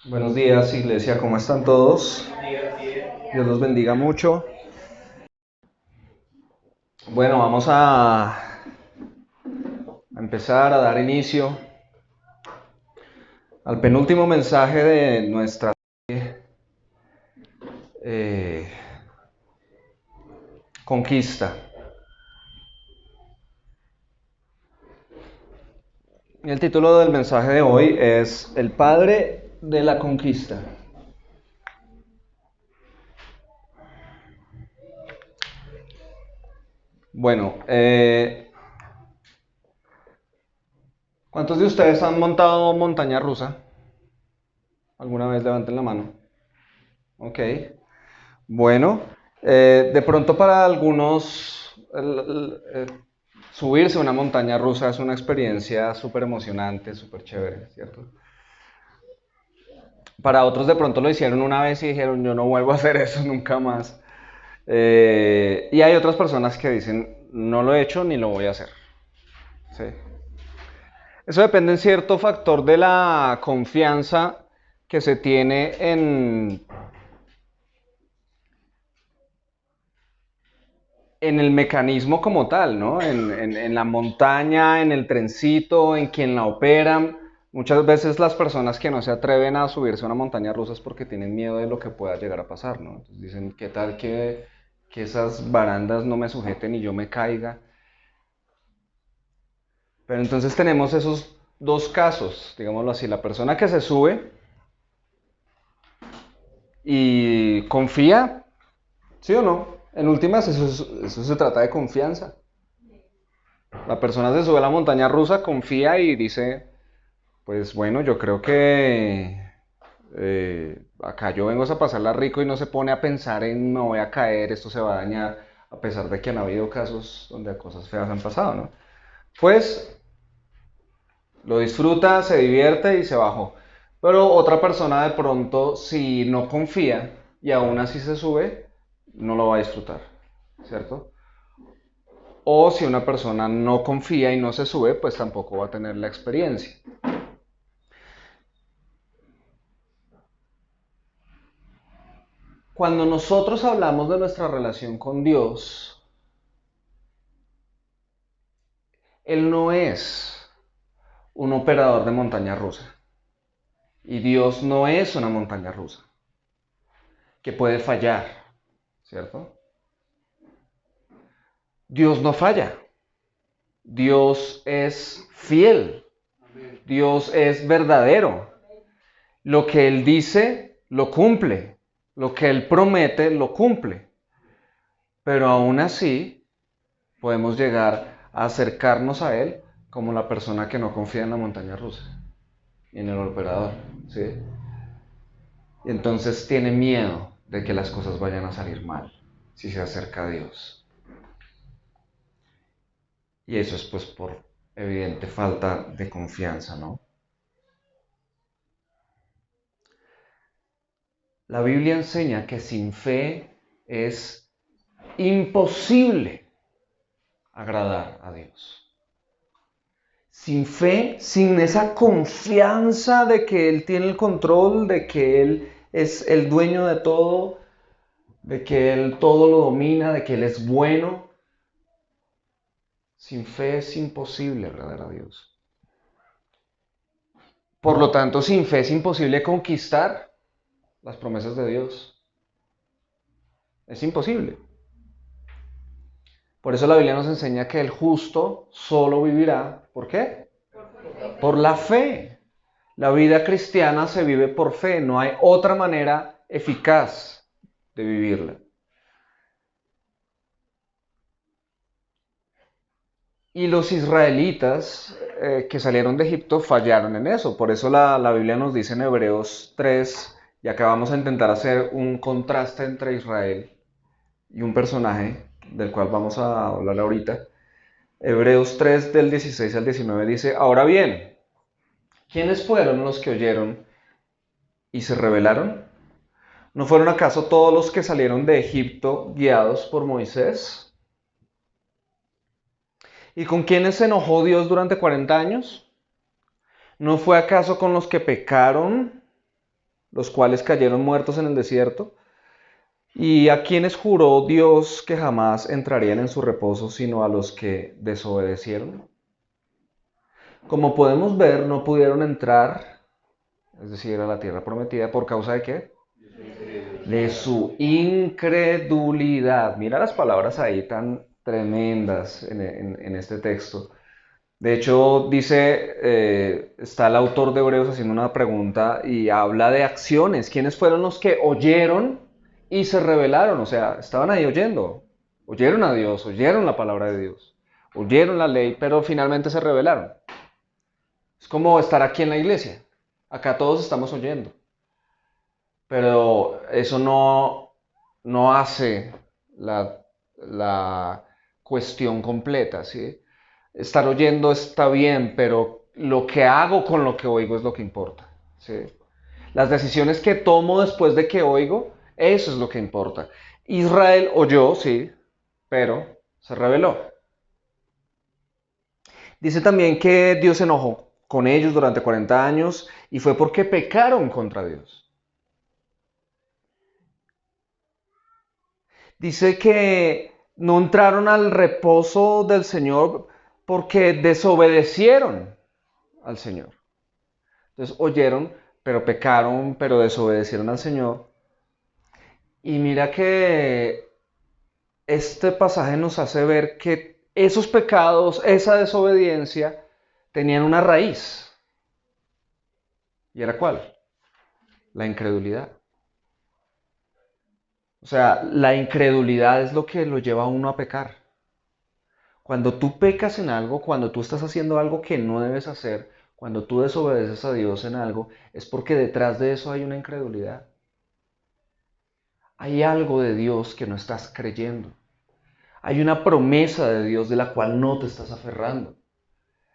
Buenos días, iglesia, ¿cómo están todos? Dios los bendiga mucho. Bueno, vamos a empezar a dar inicio al penúltimo mensaje de nuestra eh, conquista. El título del mensaje de hoy es El Padre de la Conquista. Bueno, ¿cuántos de ustedes han montado montaña rusa? ¿Alguna vez levanten la mano? Ok. Bueno, de pronto para algunos subirse a una montaña rusa es una experiencia súper emocionante, súper chévere, ¿cierto? Para otros de pronto lo hicieron una vez y dijeron, yo no vuelvo a hacer eso nunca más. Y hay otras personas que dicen, no lo he hecho ni lo voy a hacer. ¿Sí? Eso depende en cierto factor de la confianza que se tiene en el mecanismo como tal, ¿no? En la montaña, en el trencito, en quien la opera. Muchas veces las personas que no se atreven a subirse a una montaña rusa es porque tienen miedo de lo que pueda llegar a pasar, ¿no? Entonces dicen, ¿qué tal que esas barandas no me sujeten y yo me caiga? Pero entonces tenemos esos dos casos, digámoslo así, la persona que se sube y confía, ¿sí o no? En últimas, eso se trata de confianza. La persona se sube a la montaña rusa, confía y dice, pues bueno, yo creo que acá yo vengo a pasarla rico y no se pone a pensar en me voy a caer, esto se va a dañar, a pesar de que han habido casos donde cosas feas han pasado, ¿no? Pues lo disfruta, se divierte y se bajó. Pero otra persona de pronto, si no confía y aún así se sube, no lo va a disfrutar, ¿cierto? O si una persona no confía y no se sube, pues tampoco va a tener la experiencia. Cuando nosotros hablamos de nuestra relación con Dios, Él no es un operador de montaña rusa. Y Dios no es una montaña rusa que puede fallar, ¿cierto? Dios no falla. Dios es fiel. Dios es verdadero. Lo que Él dice, lo cumple. Lo que Él promete, lo cumple. Pero aún así, podemos llegar a acercarnos a Él como la persona que no confía en la montaña rusa y en el operador, ¿sí? Y entonces tiene miedo de que las cosas vayan a salir mal si se acerca a Dios. Y eso es pues por evidente falta de confianza, ¿no? La Biblia enseña que sin fe es imposible agradar a Dios. Sin fe, sin esa confianza de que Él tiene el control, de que Él es el dueño de todo, de que Él todo lo domina, de que Él es bueno, sin fe es imposible agradar a Dios. Por lo tanto, sin fe es imposible conquistar las promesas de Dios. Es imposible. Por eso la Biblia nos enseña que el justo solo vivirá. ¿Por qué? Por la fe. La vida cristiana se vive por fe. No hay otra manera eficaz de vivirla. Y los israelitas que salieron de Egipto fallaron en eso. Por eso la Biblia nos dice en Hebreos 3, y acá vamos a intentar hacer un contraste entre Israel y un personaje del cual vamos a hablar ahorita. Hebreos 3 del 16 al 19 dice, ahora bien, ¿quiénes fueron los que oyeron y se rebelaron? ¿No fueron acaso todos los que salieron de Egipto guiados por Moisés? ¿Y con quiénes se enojó Dios durante 40 años? ¿No fue acaso con los que pecaron los cuales cayeron muertos en el desierto, y a quienes juró Dios que jamás entrarían en su reposo, sino a los que desobedecieron. Como podemos ver, no pudieron entrar, es decir, a la tierra prometida, ¿por causa de qué? De su incredulidad. Mira las palabras ahí tan tremendas en este texto. De hecho, dice, está el autor de Hebreos haciendo una pregunta y habla de acciones. ¿Quiénes fueron los que oyeron y se rebelaron? O sea, estaban ahí oyendo. Oyeron a Dios, oyeron la palabra de Dios, oyeron la ley, pero finalmente se rebelaron. Es como estar aquí en la iglesia. Acá todos estamos oyendo. Pero eso no hace la cuestión completa, ¿sí? Estar oyendo está bien, pero lo que hago con lo que oigo es lo que importa, ¿sí? Las decisiones que tomo después de que oigo, eso es lo que importa. Israel oyó, sí, pero se rebeló. Dice también que Dios se enojó con ellos durante 40 años y fue porque pecaron contra Dios. Dice que no entraron al reposo del Señor porque desobedecieron al Señor. Entonces oyeron, pero pecaron, pero desobedecieron al Señor. Y mira que este pasaje nos hace ver que esos pecados, esa desobediencia, tenían una raíz. ¿Y era cuál? La incredulidad. O sea, la incredulidad es lo que lo lleva a uno a pecar. Cuando tú pecas en algo, cuando tú estás haciendo algo que no debes hacer, cuando tú desobedeces a Dios en algo, es porque detrás de eso hay una incredulidad. Hay algo de Dios que no estás creyendo. Hay una promesa de Dios de la cual no te estás aferrando.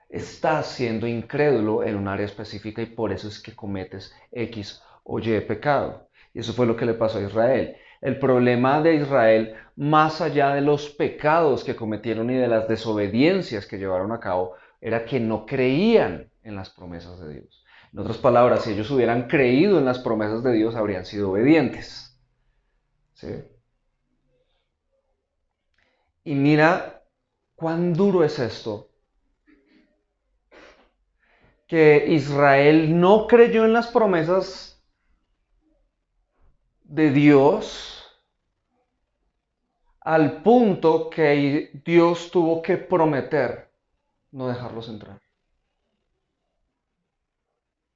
Estás siendo incrédulo en un área específica y por eso es que cometes X o Y pecado. Y eso fue lo que le pasó a Israel. El problema de Israel, más allá de los pecados que cometieron y de las desobediencias que llevaron a cabo, era que no creían en las promesas de Dios. En otras palabras, si ellos hubieran creído en las promesas de Dios, habrían sido obedientes. ¿Sí? Y mira cuán duro es esto, que Israel no creyó en las promesas de Dios al punto que Dios tuvo que prometer no dejarlos entrar.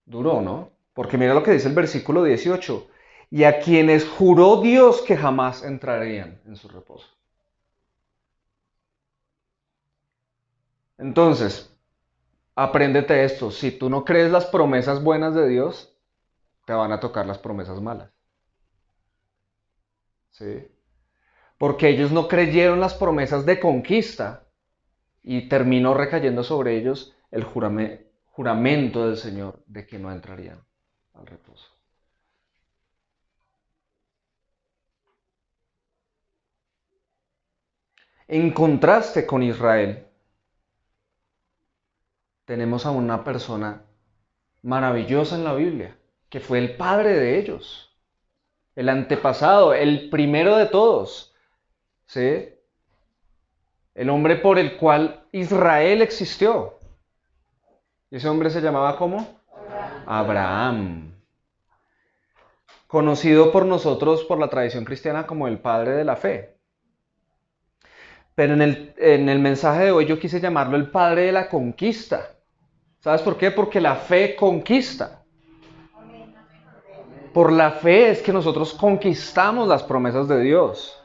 Duro, ¿no? Porque mira lo que dice el versículo 18. Y a quienes juró Dios que jamás entrarían en su reposo. Entonces, apréndete esto. Si tú no crees las promesas buenas de Dios, te van a tocar las promesas malas. ¿Sí? Porque ellos no creyeron las promesas de conquista y terminó recayendo sobre ellos el juramento del Señor de que no entrarían al reposo. En contraste con Israel, tenemos a una persona maravillosa en la Biblia, que fue el padre de ellos, el antepasado, el primero de todos, ¿sí? El hombre por el cual Israel existió. Ese hombre se llamaba ¿cómo? Abraham. Conocido por nosotros, por la tradición cristiana, como el padre de la fe. Pero en el mensaje de hoy yo quise llamarlo el padre de la conquista. ¿Sabes por qué? Porque la fe conquista. Por la fe es que nosotros conquistamos las promesas de Dios.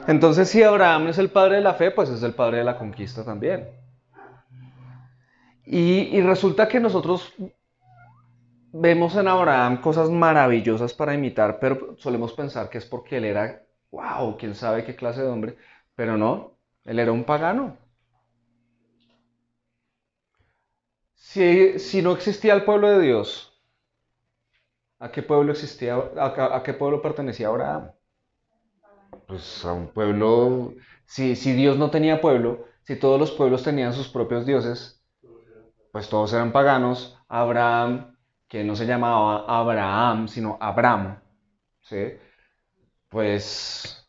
Entonces, si Abraham es el padre de la fe, pues es el padre de la conquista también. Y resulta que nosotros vemos en Abraham cosas maravillosas para imitar, pero solemos pensar que es porque él era, wow, quién sabe qué clase de hombre, pero no, él era un pagano. Si no existía el pueblo de Dios, ¿a qué pueblo existía, a qué pueblo pertenecía Abraham? Pues a un pueblo, si Dios no tenía pueblo, si todos los pueblos tenían sus propios dioses, pues todos eran paganos. Abraham, que no se llamaba Abraham, sino Abram, ¿sí? Pues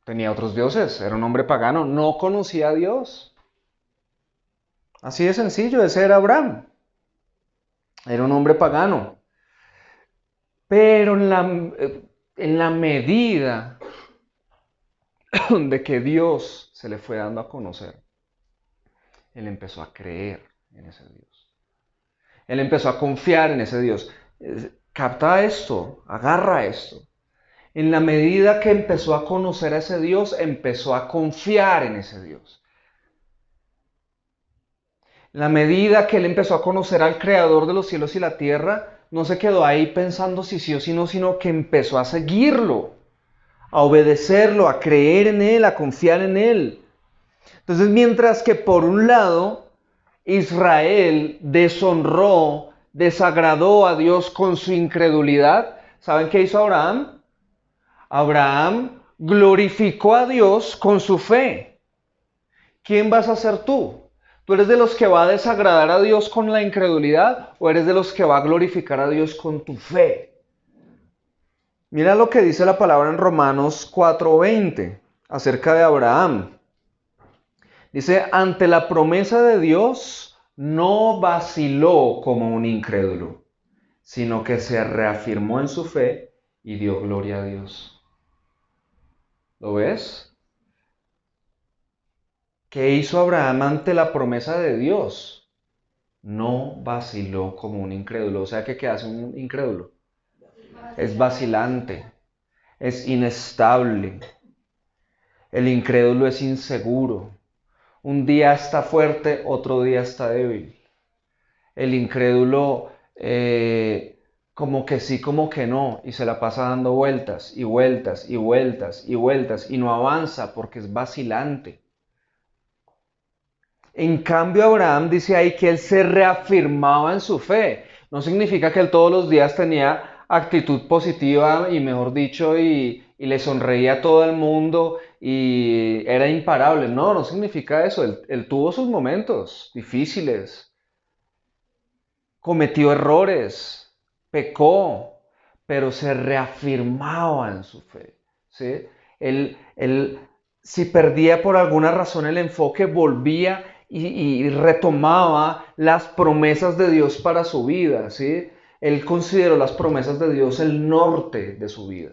tenía otros dioses, era un hombre pagano, no conocía a Dios. Así de sencillo, ese era Abraham. Era un hombre pagano. Pero en la medida de que Dios se le fue dando a conocer, él empezó a creer en ese Dios. Él empezó a confiar en ese Dios. Capta esto, agarra esto. En la medida que empezó a conocer a ese Dios, empezó a confiar en ese Dios. En la medida que él empezó a conocer al Creador de los cielos y la tierra, no se quedó ahí pensando si sí o si no, sino que empezó a seguirlo, a obedecerlo, a creer en él, a confiar en él. Entonces, mientras que por un lado, Israel deshonró, desagradó a Dios con su incredulidad, ¿saben qué hizo Abraham? Abraham glorificó a Dios con su fe. ¿Quién vas a ser tú? ¿Tú eres de los que va a desagradar a Dios con la incredulidad o eres de los que va a glorificar a Dios con tu fe? Mira lo que dice la palabra en Romanos 4:20 acerca de Abraham. Dice, ante la promesa de Dios no vaciló como un incrédulo, sino que se reafirmó en su fe y dio gloria a Dios. ¿Lo ves? ¿Qué hizo Abraham ante la promesa de Dios? No vaciló como un incrédulo. O sea, ¿qué hace un incrédulo? Es vacilante, es inestable. El incrédulo es inseguro. Un día está fuerte, otro día está débil. El incrédulo como que sí, como que no, y se la pasa dando vueltas y vueltas y vueltas y vueltas y no avanza porque es vacilante. En cambio, Abraham dice ahí que él se reafirmaba en su fe. No significa que él todos los días tenía actitud positiva y, mejor dicho, y le sonreía a todo el mundo y era imparable. No, no significa eso. Él tuvo sus momentos difíciles, cometió errores, pecó, pero se reafirmaba en su fe, ¿sí? Él, si perdía por alguna razón el enfoque, volvía y retomaba las promesas de Dios para su vida, ¿sí? Él consideró las promesas de Dios el norte de su vida.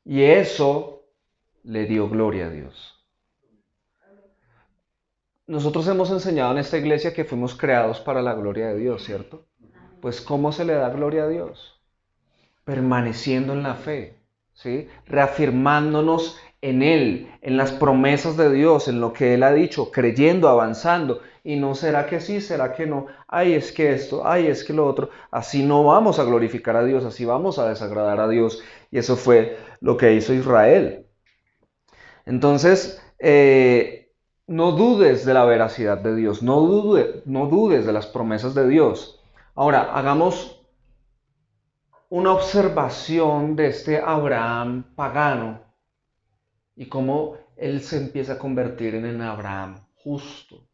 Y eso le dio gloria a Dios. Nosotros hemos enseñado en esta iglesia que fuimos creados para la gloria de Dios, ¿cierto? Pues ¿cómo se le da gloria a Dios? Permaneciendo en la fe, ¿sí? Reafirmándonos en Él, en las promesas de Dios, en lo que Él ha dicho, creyendo, avanzando. Y no será que sí, será que no. Ay, es que esto, ay, es que lo otro. Así no vamos a glorificar a Dios, así vamos a desagradar a Dios. Y eso fue lo que hizo Israel. Entonces, no dudes de la veracidad de Dios, no dudes de las promesas de Dios. Ahora, hagamos una observación de este Abraham pagano y cómo él se empieza a convertir en el Abraham justo.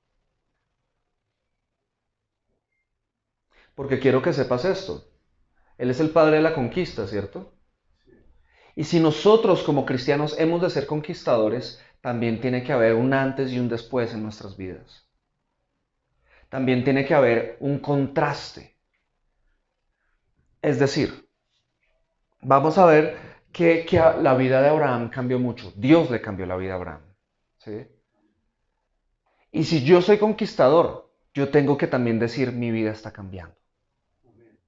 Porque quiero que sepas esto. Él es el padre de la conquista, ¿cierto? Y si nosotros como cristianos hemos de ser conquistadores, también tiene que haber un antes y un después en nuestras vidas. También tiene que haber un contraste. Es decir, vamos a ver que la vida de Abraham cambió mucho. Dios le cambió la vida a Abraham, ¿sí? Y si yo soy conquistador, yo tengo que también decir mi vida está cambiando,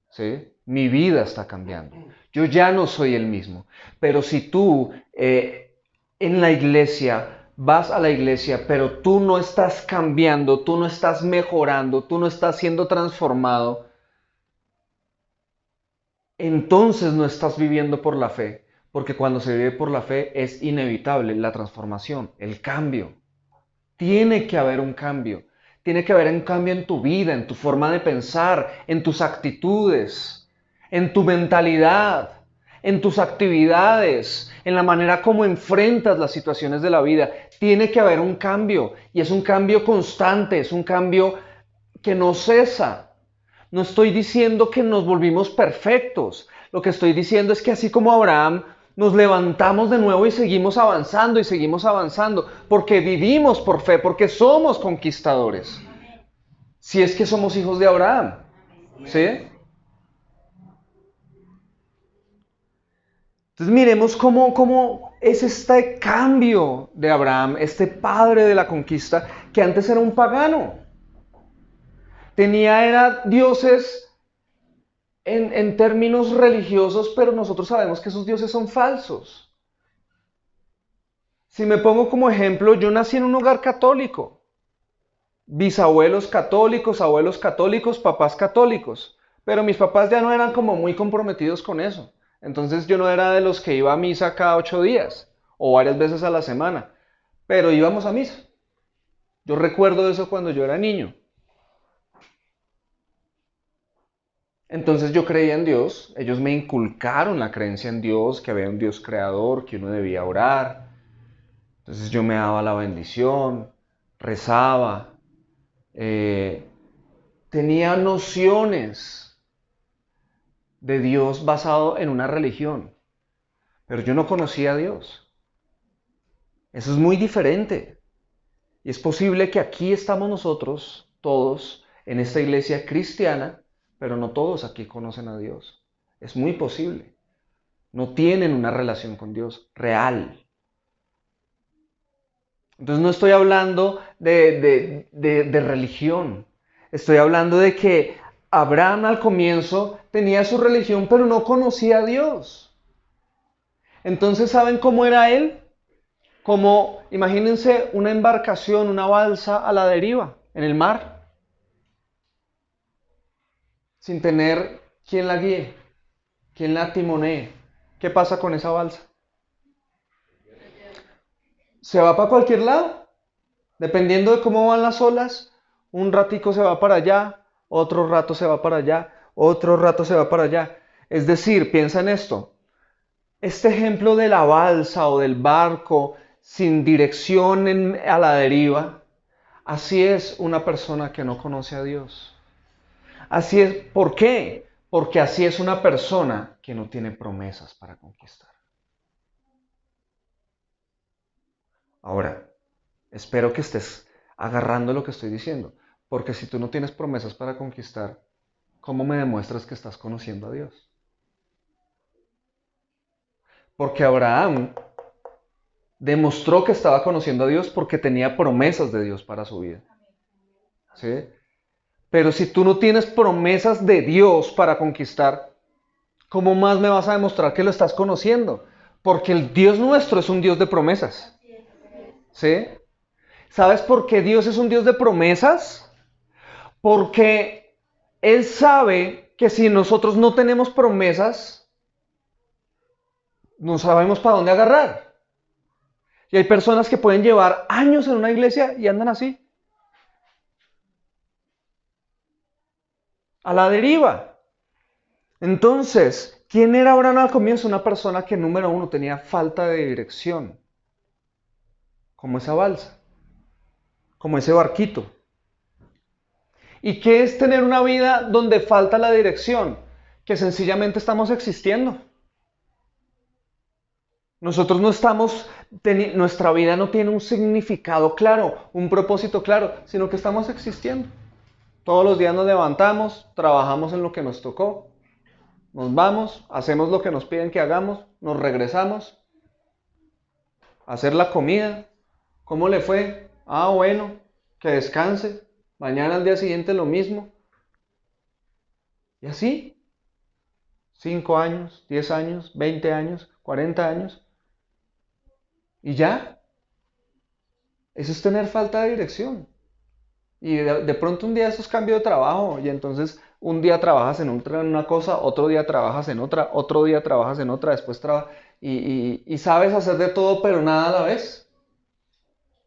¿sí? Mi vida está cambiando. Yo ya no soy el mismo. Pero si tú en la iglesia vas a la iglesia, pero tú no estás cambiando, tú no estás mejorando, tú no estás siendo transformado, entonces no estás viviendo por la fe, porque cuando se vive por la fe es inevitable la transformación, el cambio. Tiene que haber un cambio. Tiene que haber un cambio en tu vida, en tu forma de pensar, en tus actitudes, en tu mentalidad, en tus actividades, en la manera como enfrentas las situaciones de la vida. Tiene que haber un cambio y es un cambio constante, es un cambio que no cesa. No estoy diciendo que nos volvimos perfectos. Lo que estoy diciendo es que así como Abraham, nos levantamos de nuevo y seguimos avanzando, porque vivimos por fe, porque somos conquistadores. Si es que somos hijos de Abraham, ¿sí? Entonces miremos cómo es este cambio de Abraham, este padre de la conquista, que antes era un pagano. Era dioses en términos religiosos, pero nosotros sabemos que esos dioses son falsos. Si me pongo como ejemplo, yo nací en un hogar católico. Bisabuelos católicos, abuelos católicos, papás católicos. Pero mis papás ya no eran como muy comprometidos con eso. Entonces yo no era de los que iba a misa cada 8 días o varias veces a la semana. Pero íbamos a misa. Yo recuerdo eso cuando yo era niño. Entonces yo creía en Dios, ellos me inculcaron la creencia en Dios, que había un Dios creador, que uno debía orar. Entonces yo me daba la bendición, rezaba, tenía nociones de Dios basado en una religión, pero yo no conocía a Dios. Eso es muy diferente. Y es posible que aquí estamos nosotros, todos, en esta iglesia cristiana, pero no todos aquí conocen a Dios. Es muy posible. No tienen una relación con Dios real. Entonces no estoy hablando de religión. Estoy hablando de que Abraham al comienzo tenía su religión, pero no conocía a Dios. Entonces, ¿saben cómo era él? Como, imagínense una embarcación, una balsa a la deriva, en el mar, sin tener quien la guíe, quien la timonee. ¿Qué pasa con esa balsa? Se va para cualquier lado, dependiendo de cómo van las olas. Un ratico se va para allá, otro rato se va para allá, otro rato se va para allá. Es decir, piensa en esto. Este ejemplo de la balsa o del barco sin dirección a la deriva, así es una persona que no conoce a Dios. Así es, ¿por qué? Porque así es una persona que no tiene promesas para conquistar. Ahora, espero que estés agarrando lo que estoy diciendo, porque si tú no tienes promesas para conquistar, ¿cómo me demuestras que estás conociendo a Dios? Porque Abraham demostró que estaba conociendo a Dios porque tenía promesas de Dios para su vida. ¿Sí? Pero si tú no tienes promesas de Dios para conquistar, ¿cómo más me vas a demostrar que lo estás conociendo? Porque el Dios nuestro es un Dios de promesas. ¿Sí? ¿Sabes por qué Dios es un Dios de promesas? Porque Él sabe que si nosotros no tenemos promesas, no sabemos para dónde agarrar. Y hay personas que pueden llevar años en una iglesia y andan así, a la deriva. Entonces, ¿quién era Abraham al comienzo? Una persona que, número uno, tenía falta de dirección, como esa balsa, como ese barquito. ¿Y qué es tener una vida donde falta la dirección? Que sencillamente estamos existiendo. Nosotros no estamos, nuestra vida no tiene un significado claro, un propósito claro, sino que estamos existiendo. Todos los días nos levantamos, trabajamos en lo que nos tocó, nos vamos, hacemos lo que nos piden que hagamos, nos regresamos, a hacer la comida. ¿Cómo le fue? Ah, bueno, que descanse. Mañana al día siguiente lo mismo. Y así, 5 años, 10 años, 20 años, 40 años. Y ya, eso es tener falta de dirección. Y de pronto un día eso es cambio de trabajo y entonces un día trabajas en una cosa, otro día trabajas en otra, otro día trabajas en otra, después trabajas y sabes hacer de todo pero nada a la vez.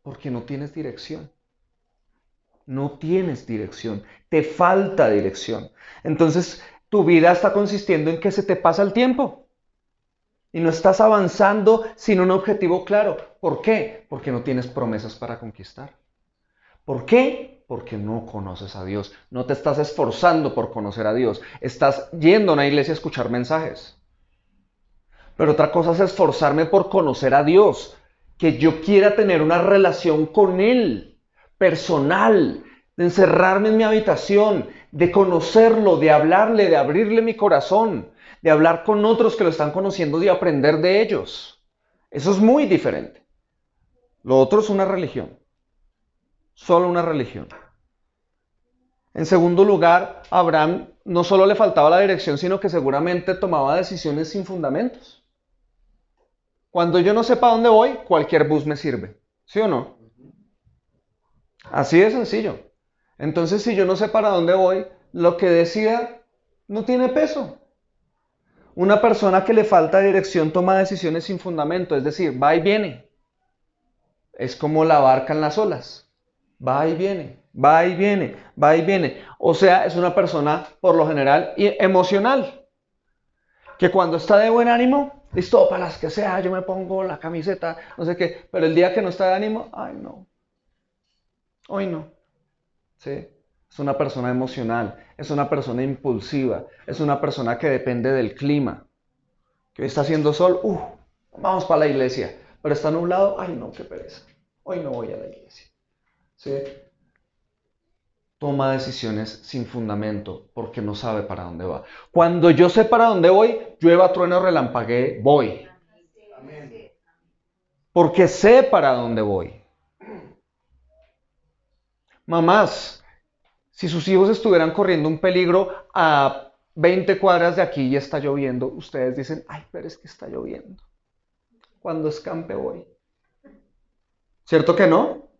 Porque no tienes dirección. No tienes dirección. Te falta dirección. Entonces tu vida está consistiendo en que se te pasa el tiempo. Y no estás avanzando sin un objetivo claro. ¿Por qué? Porque no tienes promesas para conquistar. ¿Por qué? porque no conoces a Dios. No te estás esforzando por conocer a Dios. Estás yendo a una iglesia a escuchar mensajes. Pero otra cosa es esforzarme por conocer a Dios. Que yo quiera tener una relación con Él, personal, de encerrarme en mi habitación, de conocerlo, de hablarle, de abrirle mi corazón, de hablar con otros que lo están conociendo y aprender de ellos. Eso es muy diferente. Lo otro es una religión. Solo una religión. En segundo lugar, a Abraham no solo le faltaba la dirección, sino que seguramente tomaba decisiones sin fundamentos. Cuando yo no sepa dónde voy, cualquier bus me sirve. ¿Sí o no? Así de sencillo. Entonces, si yo no sé para dónde voy, lo que decida no tiene peso. Una persona que le falta dirección toma decisiones sin fundamento, es decir, va y viene. Es como la barca en las olas. Va y viene, va y viene, va y viene. O sea, es una persona, por lo general, emocional. Que cuando está de buen ánimo, listo, para las que sea, yo me pongo la camiseta, no sé qué. Pero el día que no está de ánimo, ay no, hoy no. ¿Sí? Es una persona emocional, es una persona impulsiva, es una persona que depende del clima. Que hoy está haciendo sol, vamos para la iglesia. Pero está nublado, ay no, qué pereza. Hoy no voy a la iglesia. ¿Sí? Toma decisiones sin fundamento porque no sabe para dónde va. Cuando yo sé para dónde voy, llueva, trueno, relampaguee, voy. Porque sé para dónde voy. Mamás, si sus hijos estuvieran corriendo un peligro a 20 cuadras de aquí y está lloviendo, ustedes dicen, ay, pero es que está lloviendo. Cuando escampe voy. ¿Cierto que no?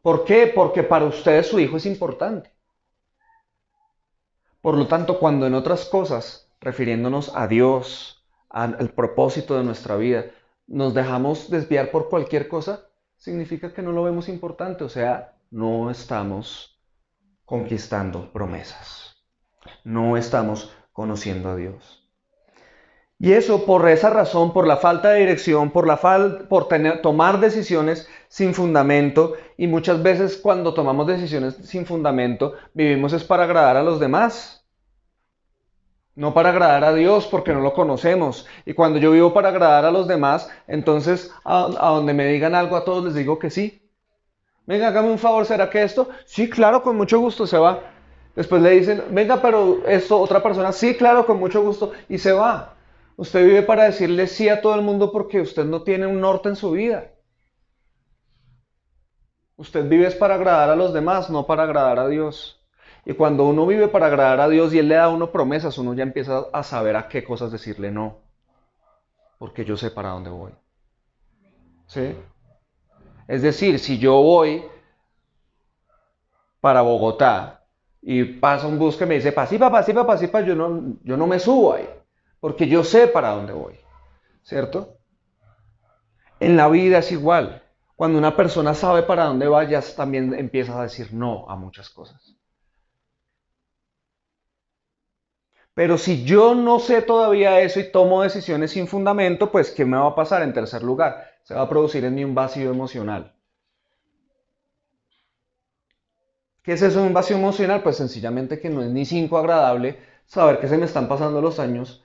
¿Por qué? Porque para ustedes su hijo es importante. Por lo tanto, cuando en otras cosas, refiriéndonos a Dios, al propósito de nuestra vida, nos dejamos desviar por cualquier cosa, significa que no lo vemos importante, o sea, no estamos conquistando promesas, no estamos conociendo a Dios. Y eso por esa razón, por la falta de dirección, por tomar decisiones sin fundamento, y muchas veces cuando tomamos decisiones sin fundamento, vivimos es para agradar a los demás, no para agradar a Dios porque no lo conocemos. Y cuando yo vivo para agradar a los demás, entonces a donde me digan algo a todos les digo que sí. Venga, hágame un favor, ¿será que esto? Sí, claro, con mucho gusto, se va. Después le dicen, venga, pero esto, otra persona, sí, claro, con mucho gusto, y se va. Usted vive para decirle sí a todo el mundo porque usted no tiene un norte en su vida. Usted vive es para agradar a los demás, no para agradar a Dios. Y cuando uno vive para agradar a Dios y Él le da a uno promesas, uno ya empieza a saber a qué cosas decirle no. Porque yo sé para dónde voy. ¿Sí? Es decir, si yo voy para Bogotá y pasa un bus que me dice pasipa, pasipa, pasipa, yo no me subo ahí. Porque yo sé para dónde voy. ¿Cierto? En la vida es igual. Cuando una persona sabe para dónde va, ya también empiezas a decir no a muchas cosas. Pero si yo no sé todavía eso y tomo decisiones sin fundamento, pues ¿qué me va a pasar en tercer lugar? Se va a producir en mí un vacío emocional. ¿Qué es eso de un vacío emocional? Pues sencillamente que no es ni cinco agradable saber que se me están pasando los años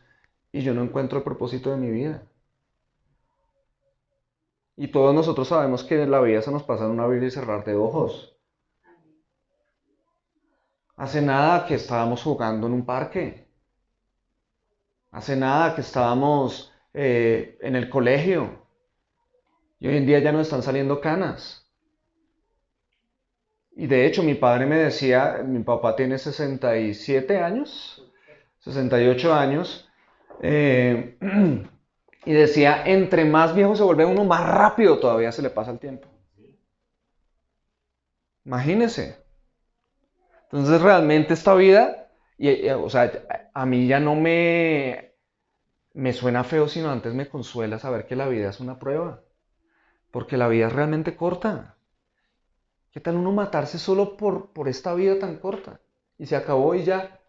y yo no encuentro el propósito de mi vida. Y todos nosotros sabemos que en la vida se nos pasa en un abrir y cerrar de ojos. Hace nada que estábamos jugando en un parque. Hace nada que estábamos en el colegio. Y hoy en día ya nos están saliendo canas. Y de hecho mi padre me decía, mi papá tiene 67 años, 68 años, eh, y decía, entre más viejo se vuelve uno, más rápido todavía se le pasa el tiempo. Imagínese. Entonces realmente esta vida, o sea, a mí ya no me suena feo, sino antes me consuela saber que la vida es una prueba. Porque la vida es realmente corta. ¿Qué tal uno matarse solo por esta vida tan corta? Y se acabó y ya.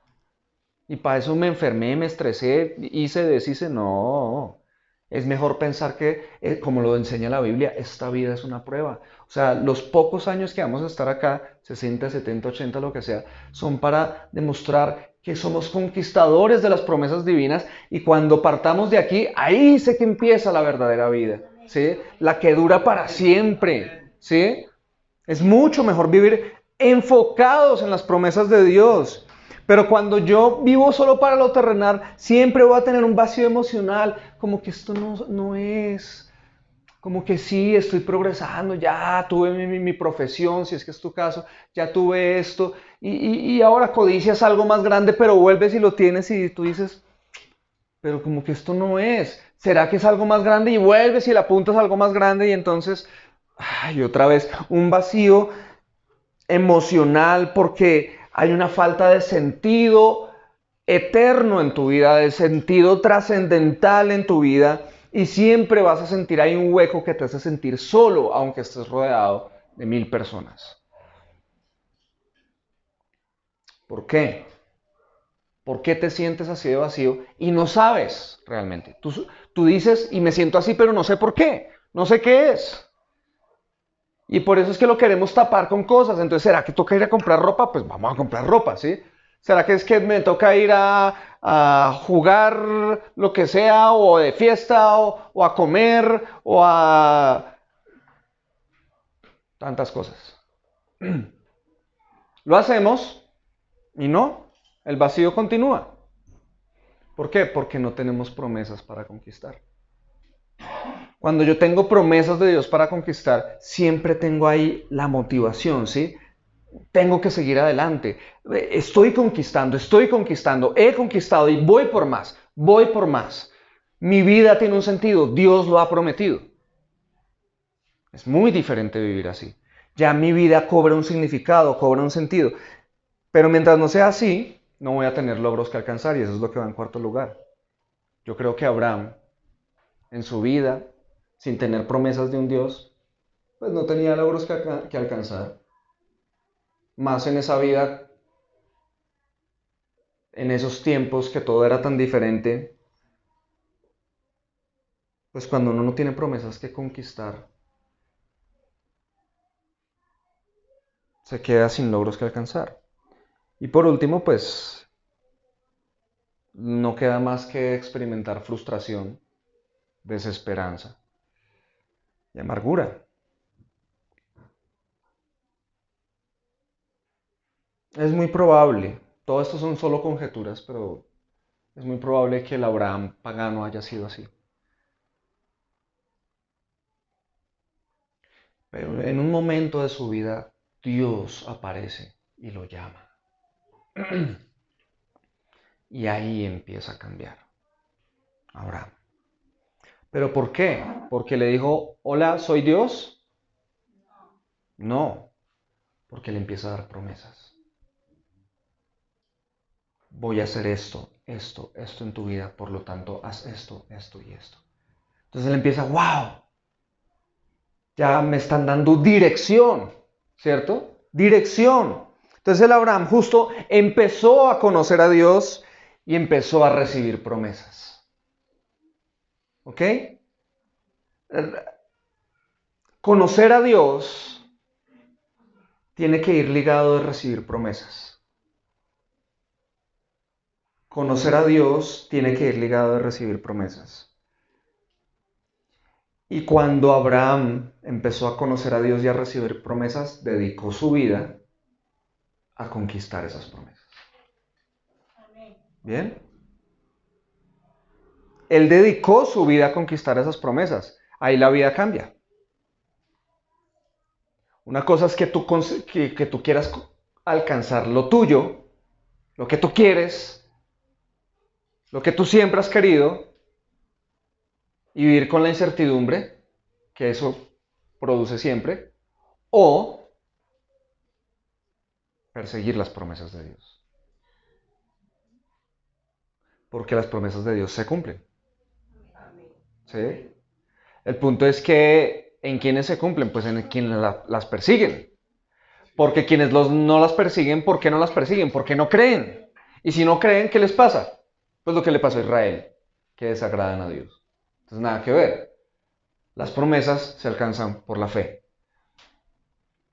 Y para eso me enfermé, me estresé, hice, deshice. No. Es mejor pensar que, como lo enseña la Biblia, esta vida es una prueba. O sea, los pocos años que vamos a estar acá, 60, 70, 80, lo que sea, son para demostrar que somos conquistadores de las promesas divinas y cuando partamos de aquí, ahí sé que empieza la verdadera vida, ¿sí? La que dura para siempre, ¿sí? Es mucho mejor vivir enfocados en las promesas de Dios. Pero cuando yo vivo solo para lo terrenal, siempre voy a tener un vacío emocional, como que esto no es, como que sí, estoy progresando, ya tuve mi profesión, si es que es tu caso, ya tuve esto, y ahora codicias algo más grande, pero vuelves y lo tienes y tú dices, pero como que esto no es, ¿será que es algo más grande? Y vuelves y le apuntas a algo más grande y entonces, ay, otra vez, un vacío emocional porque hay una falta de sentido eterno en tu vida, de sentido trascendental en tu vida y siempre vas a sentir ahí un hueco que te hace sentir solo aunque estés rodeado de 1000 personas. ¿Por qué? ¿Por qué te sientes así de vacío y no sabes realmente? Tú dices y me siento así pero no sé por qué, no sé qué es. Y por eso es que lo queremos tapar con cosas. Entonces, ¿será que toca ir a comprar ropa? Pues vamos a comprar ropa, ¿sí? ¿Será que es que me toca ir a jugar lo que sea, o de fiesta, o a comer, o a tantas cosas? Lo hacemos y no, el vacío continúa. ¿Por qué? Porque no tenemos promesas para conquistar. Cuando yo tengo promesas de Dios para conquistar, siempre tengo ahí la motivación, ¿sí? Tengo que seguir adelante. Estoy conquistando, he conquistado y voy por más, voy por más. Mi vida tiene un sentido, Dios lo ha prometido. Es muy diferente vivir así. Ya mi vida cobra un significado, cobra un sentido. Pero mientras no sea así, no voy a tener logros que alcanzar y eso es lo que va en cuarto lugar. Yo creo que Abraham, en su vida, sin tener promesas de un Dios, pues no tenía logros que alcanzar. Más en esa vida, en esos tiempos que todo era tan diferente, pues cuando uno no tiene promesas que conquistar, se queda sin logros que alcanzar. Y por último, pues no queda más que experimentar frustración, desesperanza y amargura. Es muy probable, todo esto son solo conjeturas, pero es muy probable que el Abraham pagano haya sido así. Pero en un momento de su vida, Dios aparece y lo llama. Y ahí empieza a cambiar Abraham. ¿Pero por qué? ¿Porque le dijo, hola, soy Dios? No, porque le empieza a dar promesas. Voy a hacer esto en tu vida, por lo tanto, haz esto, esto y esto. Entonces él empieza, wow, ya me están dando dirección, ¿cierto? Dirección. Entonces el Abraham justo empezó a conocer a Dios y empezó a recibir promesas. ¿Ok? Conocer a Dios tiene que ir ligado a recibir promesas. Conocer a Dios tiene que ir ligado a recibir promesas. Y cuando Abraham empezó a conocer a Dios y a recibir promesas, dedicó su vida a conquistar esas promesas. ¿Bien? Él dedicó su vida a conquistar esas promesas. Ahí la vida cambia. Una cosa es que tú quieras alcanzar lo tuyo, lo que tú quieres, lo que tú siempre has querido, y vivir con la incertidumbre que eso produce siempre, o perseguir las promesas de Dios. Porque las promesas de Dios se cumplen. ¿Sí? El punto es que ¿en quiénes se cumplen? Pues en quienes las persiguen. Porque quienes no las persiguen, ¿por qué no las persiguen? Porque no creen. Y si no creen, ¿qué les pasa? Pues lo que le pasó a Israel, que desagradan a Dios. Entonces nada que ver. Las promesas se alcanzan por la fe.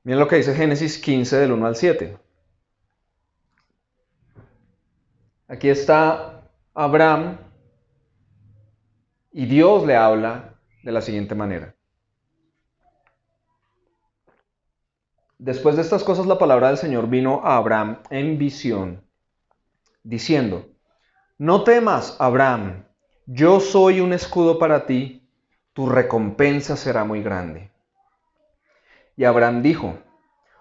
Miren lo que dice Génesis 15 del 1 al 7. Aquí está Abraham y Dios le habla de la siguiente manera. Después de estas cosas la palabra del Señor vino a Abraham en visión, diciendo: No temas, Abraham, yo soy un escudo para ti, tu recompensa será muy grande. Y Abraham dijo: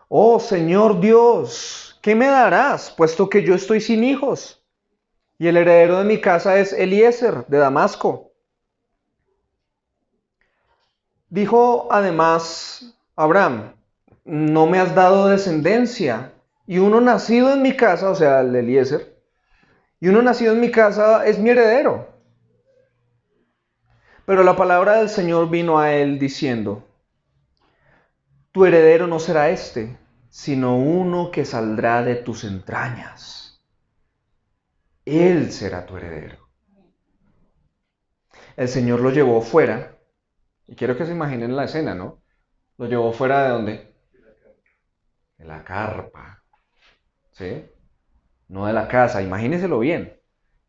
Oh Señor Dios, ¿qué me darás, puesto que yo estoy sin hijos? Y el heredero de mi casa es Eliezer de Damasco. Dijo además Abraham: No me has dado descendencia, y uno nacido en mi casa, o sea, el Eliezer, y uno nacido en mi casa es mi heredero. Pero la palabra del Señor vino a él diciendo: Tu heredero no será este, sino uno que saldrá de tus entrañas. Él será tu heredero. El Señor lo llevó fuera, y quiero que se imaginen la escena, ¿no? Lo llevó fuera ¿de dónde? De la carpa, ¿sí? No de la casa, imagínenselo bien.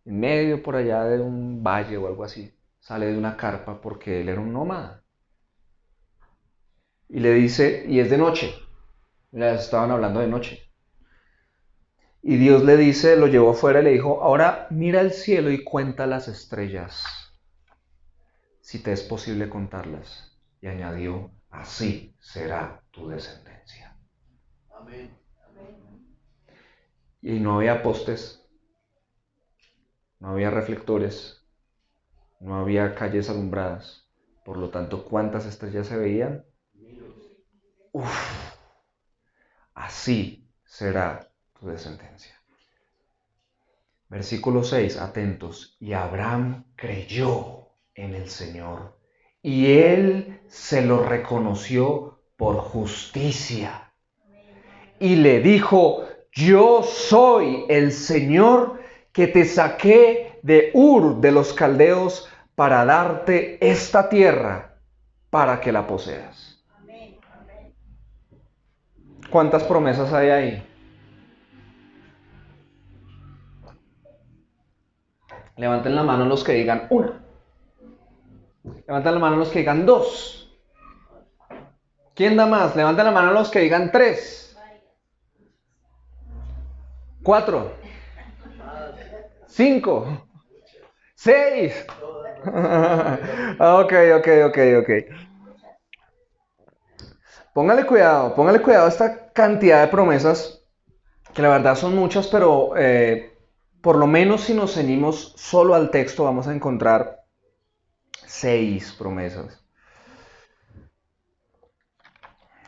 En medio por allá de un valle o algo así, sale de una carpa porque él era un nómada. Y le dice, y es de noche, ya estaban hablando de noche. Y Dios le dice, lo llevó afuera y le dijo: Ahora mira el cielo y cuenta las estrellas, si te es posible contarlas. Y añadió: Así será tu descendencia. Amén. Y no había postes, no había reflectores, no había calles alumbradas. Por lo tanto, ¿cuántas estrellas se veían? Uf, así será tu descendencia. Versículo 6, atentos. Y Abraham creyó en el Señor, y él se lo reconoció por justicia. Y le dijo: Yo soy el Señor que te saqué de Ur de los Caldeos para darte esta tierra para que la poseas. ¿Cuántas promesas hay ahí? Levanten la mano los que digan una. Levanten la mano los que digan dos. ¿Quién da más? Levanten la mano los que digan tres. 4. 5. 6. Ok. Póngale cuidado a esta cantidad de promesas, que la verdad son muchas, pero por lo menos si nos ceñimos solo al texto vamos a encontrar 6 promesas.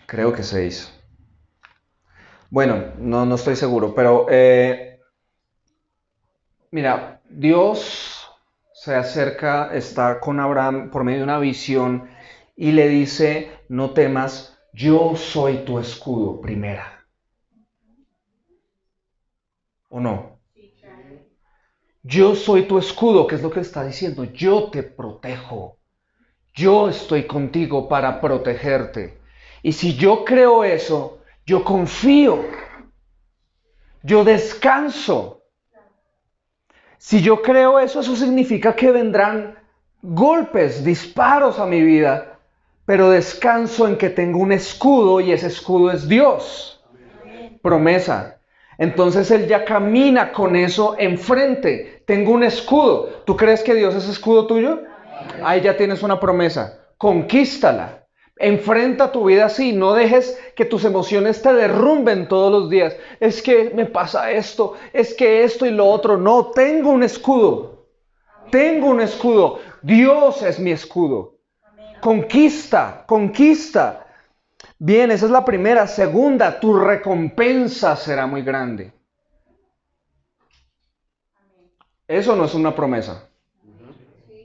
Creo que 6. Bueno, no estoy seguro, pero mira, Dios se acerca, está con Abraham por medio de una visión y le dice: No temas, yo soy tu escudo, primera. ¿O no? Yo soy tu escudo, ¿qué es lo que está diciendo? Yo te protejo. Yo estoy contigo para protegerte. Y si yo creo eso, yo confío. Yo descanso. Si yo creo eso, eso significa que vendrán golpes, disparos a mi vida, pero descanso en que tengo un escudo y ese escudo es Dios. Amén. Promesa. Entonces él ya camina con eso enfrente. Tengo un escudo. ¿Tú crees que Dios es escudo tuyo? Amén. Ahí ya tienes una promesa. Conquístala. Enfrenta tu vida así, no dejes que tus emociones te derrumben todos los días. Es que me pasa esto, es que esto y lo otro. No, tengo un escudo. Tengo un escudo. Dios es mi escudo. Conquista. Bien, esa es la primera. Segunda, tu recompensa será muy grande. Eso no es una promesa.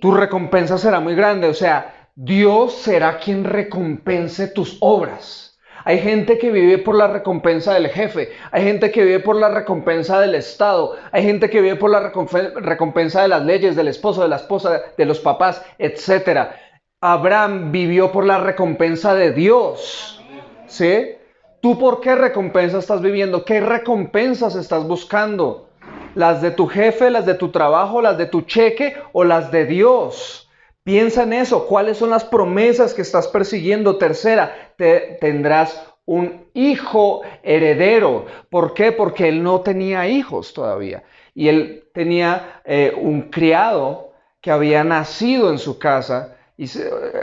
Tu recompensa será muy grande, o sea, Dios será quien recompense tus obras. Hay gente que vive por la recompensa del jefe, hay gente que vive por la recompensa del Estado, hay gente que vive por la recompensa de las leyes, del esposo, de la esposa, de los papás, etcétera. Abraham vivió por la recompensa de Dios. ¿Sí? ¿Tú por qué recompensa estás viviendo? ¿Qué recompensas estás buscando? ¿Las de tu jefe, las de tu trabajo, las de tu cheque o las de Dios? Piensa en eso. ¿Cuáles son las promesas que estás persiguiendo? Tercera, tendrás un hijo heredero. ¿Por qué? Porque él no tenía hijos todavía. Y él tenía un criado que había nacido en su casa.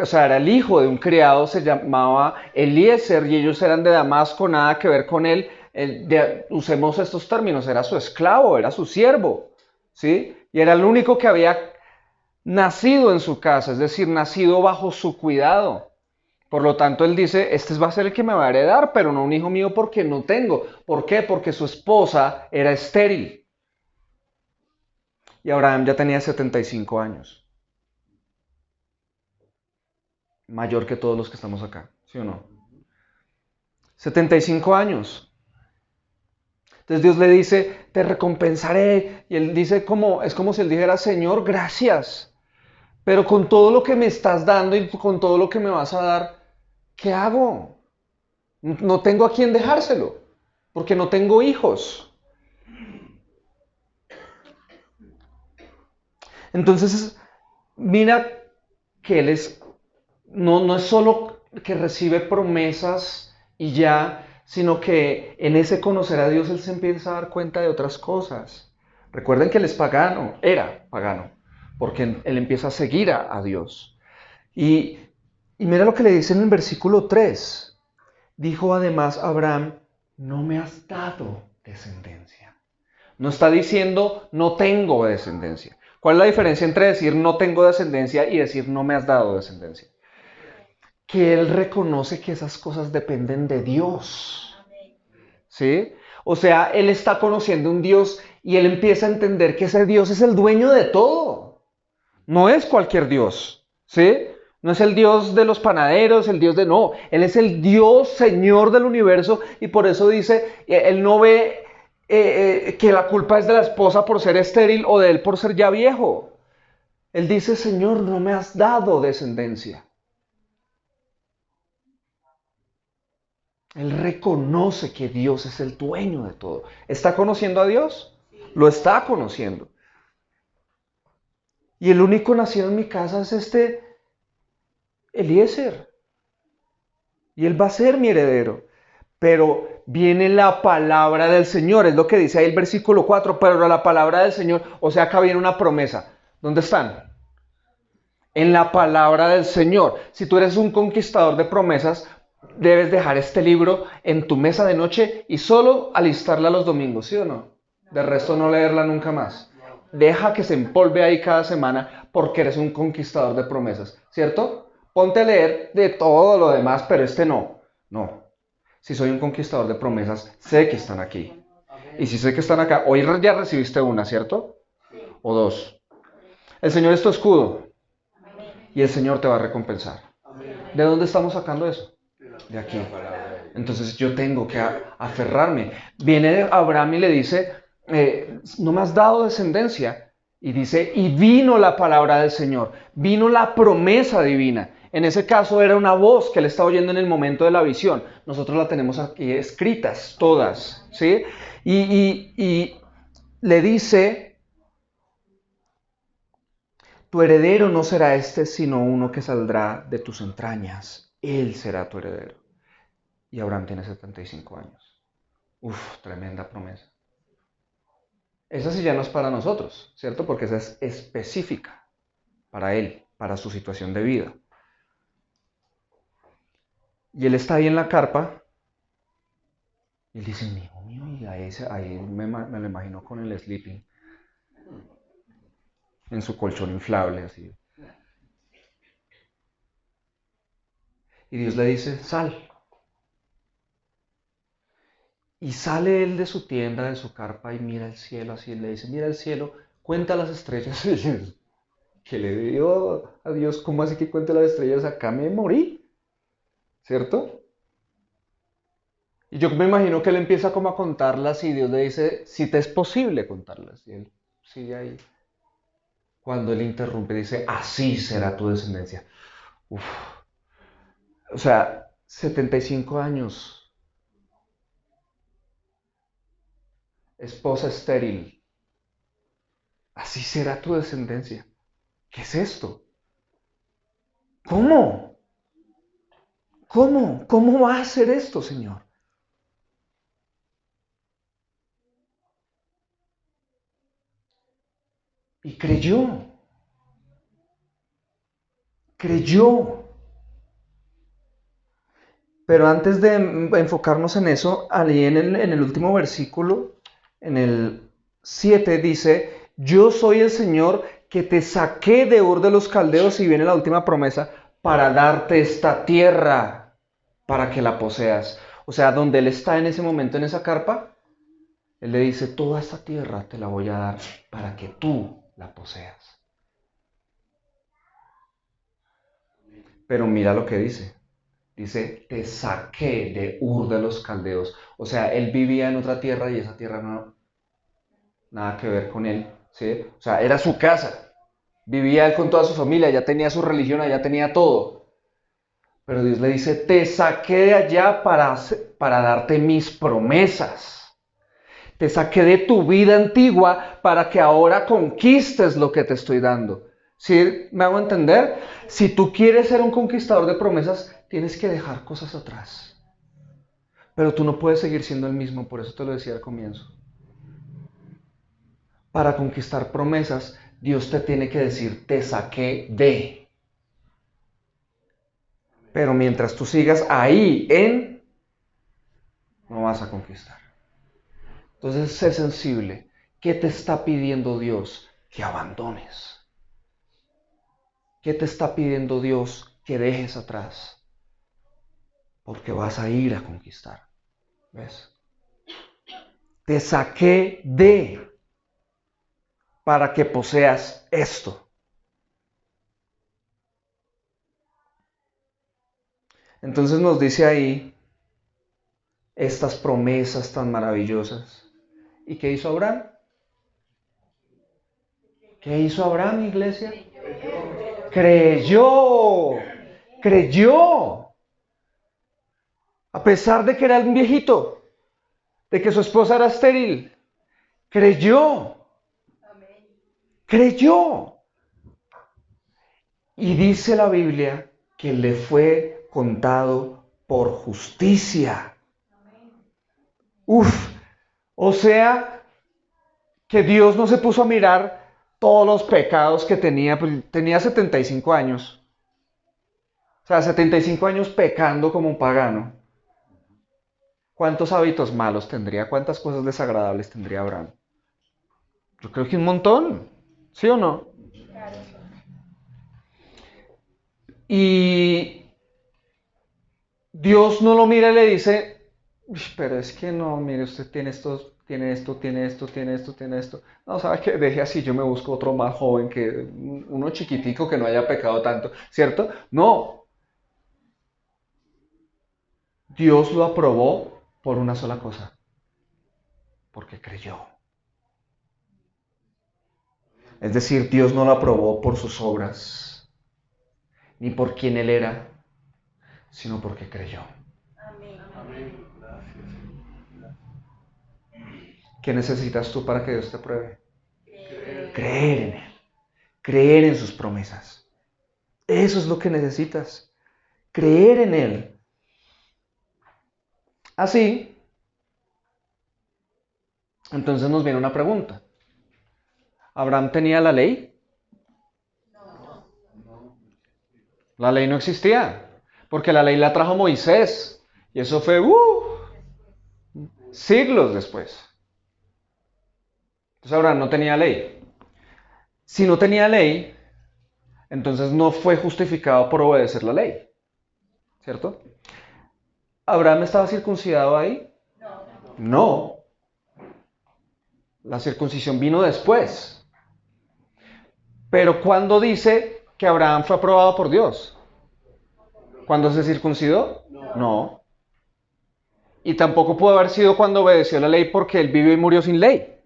O sea, era el hijo de un criado, se llamaba Eliezer y ellos eran de Damasco, nada que ver con él. Usemos estos términos, era su esclavo, era su siervo, ¿sí? Y era el único que había nacido en su casa, es decir, nacido bajo su cuidado. Por lo tanto, él dice, este va a ser el que me va a heredar, pero no un hijo mío porque no tengo. ¿Por qué? Porque su esposa era estéril. Y Abraham ya tenía 75 años. Mayor que todos los que estamos acá, ¿sí o no? 75 años. Entonces Dios le dice, te recompensaré. Y él dice, es como si él dijera, Señor, gracias. Pero con todo lo que me estás dando y con todo lo que me vas a dar, ¿qué hago? No tengo a quién dejárselo, porque no tengo hijos. Entonces, mira que él no es solo que recibe promesas y ya, sino que en ese conocer a Dios él se empieza a dar cuenta de otras cosas. Recuerden que él es pagano, era pagano, porque él empieza a seguir a Dios. Y mira lo que le dice en el versículo 3. Dijo además Abraham, no me has dado descendencia. No está diciendo no tengo descendencia. ¿Cuál es la diferencia entre decir no tengo descendencia y decir no me has dado descendencia? Que él reconoce que esas cosas dependen de Dios. ¿Sí? O sea, él está conociendo un Dios y él empieza a entender que ese Dios es el dueño de todo. No es cualquier Dios. ¿Sí? No es el Dios de los panaderos, el Dios de... No, Él es el Dios, Señor del universo, y por eso dice, Él no ve que la culpa es de la esposa por ser estéril o de él por ser ya viejo. Él dice, Señor, no me has dado descendencia. Él reconoce que Dios es el dueño de todo. ¿Está conociendo a Dios? Lo está conociendo. Y el único nacido en mi casa es este Eliezer. Y él va a ser mi heredero. Pero viene la palabra del Señor, es lo que dice ahí el versículo 4, pero la palabra del Señor, o sea, acá viene una promesa. ¿Dónde están? En la palabra del Señor. Si tú eres un conquistador de promesas, debes dejar este libro en tu mesa de noche y solo alistarla los domingos, ¿sí o no? De resto no leerla nunca más. Deja que se empolve ahí cada semana porque eres un conquistador de promesas, ¿cierto? Ponte a leer de todo lo demás, pero este no. No. Si soy un conquistador de promesas, sé que están aquí. Y si sé que están acá, hoy ya recibiste una, ¿cierto? O dos. El Señor es tu escudo y el Señor te va a recompensar. ¿De dónde estamos sacando eso? De aquí. Entonces yo tengo que aferrarme. Viene Abraham y le dice, no me has dado descendencia. Y dice, y vino la palabra del Señor, vino la promesa divina. En ese caso era una voz que él está oyendo en el momento de la visión. Nosotros la tenemos aquí escritas todas, ¿sí? Y le dice, tu heredero no será este, sino uno que saldrá de tus entrañas. Él será tu heredero. Y Abraham tiene 75 años. Uf, tremenda promesa. Esa sí ya no es para nosotros, ¿cierto? Porque esa es específica para él, para su situación de vida. Y él está ahí en la carpa y él dice, hijo mío, y ahí me lo imagino con el sleeping, en su colchón inflable, así. Y Dios le dice, sal. Y sale él de su tienda, de su carpa, y mira el cielo, así le dice, mira el cielo, cuenta las estrellas. Que le dio a Dios, ¿cómo así que cuente las estrellas? Acá me morí, ¿cierto? Y yo me imagino que él empieza como a contarlas y Dios le dice, si te es posible contarlas. Y él sigue ahí. Cuando él interrumpe, dice, así será tu descendencia. Uf. O sea, 75 años, esposa estéril. Así será tu descendencia. ¿Qué es esto? ¿Cómo? ¿Cómo? ¿Cómo va a hacer esto, Señor? Y creyó. Creyó. Pero antes de enfocarnos en eso, allí en el último versículo, en el 7 dice, yo soy el Señor que te saqué de Ur de los Caldeos, y viene la última promesa, para darte esta tierra, para que la poseas. O sea, donde él está en ese momento en esa carpa, él le dice, toda esta tierra te la voy a dar para que tú la poseas. Pero mira lo que dice. Dice, te saqué de Ur de los Caldeos. O sea, él vivía en otra tierra y esa tierra no, nada que ver con él. ¿Sí? O sea, era su casa. Vivía él con toda su familia, ya tenía su religión, ya tenía todo. Pero Dios le dice, te saqué de allá para darte mis promesas. Te saqué de tu vida antigua para que ahora conquistes lo que te estoy dando. ¿Sí me hago entender? Si tú quieres ser un conquistador de promesas, tienes que dejar cosas atrás. Pero tú no puedes seguir siendo el mismo, por eso te lo decía al comienzo. Para conquistar promesas, Dios te tiene que decir, te saqué de. Pero mientras tú sigas ahí no vas a conquistar. Entonces, sé sensible. ¿Qué te está pidiendo Dios que abandones? ¿Qué te está pidiendo Dios que dejes atrás? Porque vas a ir a conquistar. ¿Ves? Te saqué de para que poseas esto. Entonces nos dice ahí estas promesas tan maravillosas. ¿Y qué hizo Abraham? ¿Qué hizo Abraham, iglesia? Creyó. Creyó. A pesar de que era un viejito, de que su esposa era estéril, creyó. Creyó. Y dice la Biblia que le fue contado por justicia. Uf, o sea, que Dios no se puso a mirar todos los pecados que tenía, pues tenía 75 años. O sea, 75 años pecando como un pagano. ¿Cuántos hábitos malos tendría? ¿Cuántas cosas desagradables tendría Abraham? Yo creo que un montón, ¿sí o no? Y Dios no lo mira y le dice, pero es que no, mire, usted tiene esto, tiene esto, tiene esto, tiene esto, tiene esto. No, ¿sabe qué? Deje así, yo me busco otro más joven, que uno chiquitico que no haya pecado tanto, ¿cierto? No, Dios lo aprobó por una sola cosa, porque creyó. Es decir, Dios no lo aprobó por sus obras, ni por quién él era, sino porque creyó. ¿Qué necesitas tú para que Dios te apruebe? Creer en Él, creer en sus promesas. Eso es lo que necesitas, creer en Él. Así, entonces nos viene una pregunta. ¿Abraham tenía la ley? La ley no existía, porque la ley la trajo Moisés, y eso fue siglos después. Entonces Abraham no tenía ley. Si no tenía ley, entonces no fue justificado por obedecer la ley, ¿cierto? ¿Abraham estaba circuncidado ahí? No. La circuncisión vino después. Pero ¿cuándo dice que Abraham fue aprobado por Dios? ¿Cuándo se circuncidó? No. Y tampoco pudo haber sido cuando obedeció la ley porque él vivió y murió sin ley,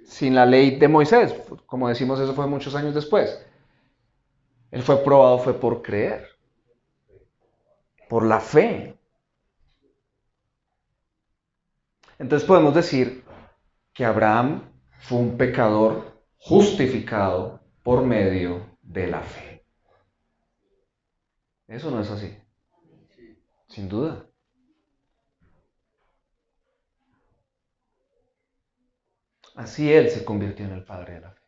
sin la ley de Moisés. Como decimos, eso fue muchos años después. Él fue probado, fue por creer, por la fe. Entonces podemos decir que Abraham fue un pecador justificado por medio de la fe. Eso no es así, sin duda. Así él se convirtió en el padre de la fe.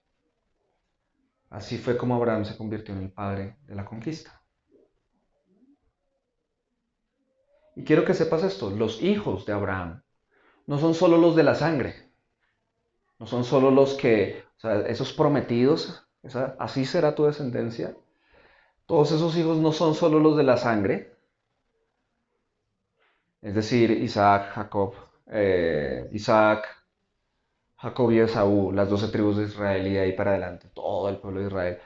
Así fue como Abraham se convirtió en el padre de la conquista. Y quiero que sepas esto, los hijos de Abraham no son solo los de la sangre, no son solo los que, o sea, esos prometidos, así será tu descendencia. Todos esos hijos no son solo los de la sangre, es decir, Jacob y Esaú, las 12 tribus de Israel y de ahí para adelante, todo el pueblo de Israel,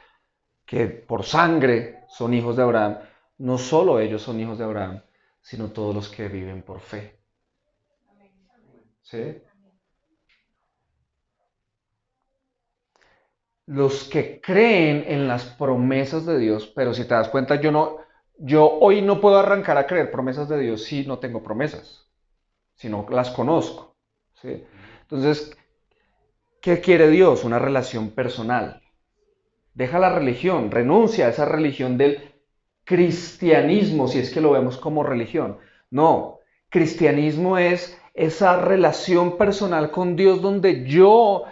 que por sangre son hijos de Abraham. No solo ellos son hijos de Abraham, sino todos los que viven por fe. ¿Sí? Los que creen en las promesas de Dios, pero si te das cuenta, yo hoy no puedo arrancar a creer promesas de Dios si no tengo promesas, si no las conozco. ¿Sí? Entonces, ¿qué quiere Dios? Una relación personal. Deja la religión, renuncia a esa religión del cristianismo, si es que lo vemos como religión. No, cristianismo es esa relación personal con Dios donde yo